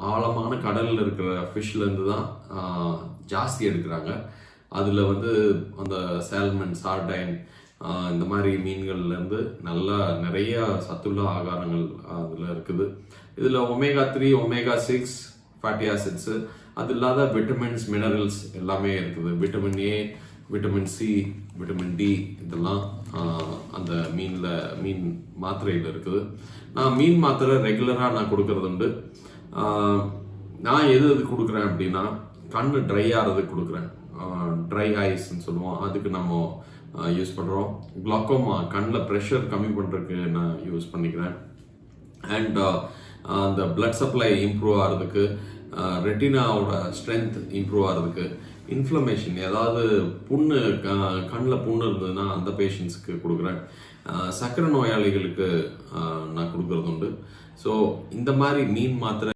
ஆழமான கடலில் இருக்கிற ஃபிஷ்லேருந்து தான் ஜாஸ்தி எடுக்கிறாங்க. அதில் அந்த சால்மன், சார்டைன் இந்த மாதிரி மீன்கள்லேருந்து நல்லா நிறைய சத்துள்ள ஆகாரங்கள் அதில் இருக்குது. இதில் ஒமேகா 3, ஒமேகா 6 ஃபேட்டி ஆசிட்ஸு, அது இல்லாத விட்டமின்ஸ், மினரல்ஸ் எல்லாமே இருக்குது. Vitamin A, vitamin C, vitamin D இதெல்லாம் அந்த மீன் மாத்திரையில் இருக்குது. நான் மீன் மாத்திரை ரெகுலராக நான் கொடுக்கறது உண்டு. நான் எது கொடுக்குறேன் அப்படின்னா, கண்ணு ட்ரை ஆகிறதுக்கு கொடுக்குறேன். ட்ரை ஐஸ்ன்னு சொல்லுவோம், அதுக்கு நம்ம யூஸ் பண்ணுறோம். குளோக்கோமா, கண்ணில் ப்ரெஷர் கம்மி பண்ணுறதுக்கு நான் யூஸ் பண்ணிக்கிறேன். அண்ட் அந்த பிளட் சப்ளை இம்ப்ரூவ் ஆகிறதுக்கு, ரெட்டினாவோட ஸ்ட்ரென்த் இம்ப்ரூவ் ஆகிறதுக்கு, இன்ஃப்ளமேஷன் ஏதாவது புண்ணு, கண்ணில் புண்ணு இருந்ததுன்னா அந்த பேஷண்ட்ஸ்க்கு கொடுக்குறேன். சர்க்கரை நோயாளிகளுக்கு நான் கொடுக்கறது உண்டு. ஸோ இந்த மாதிரி மீன் மாத்திரை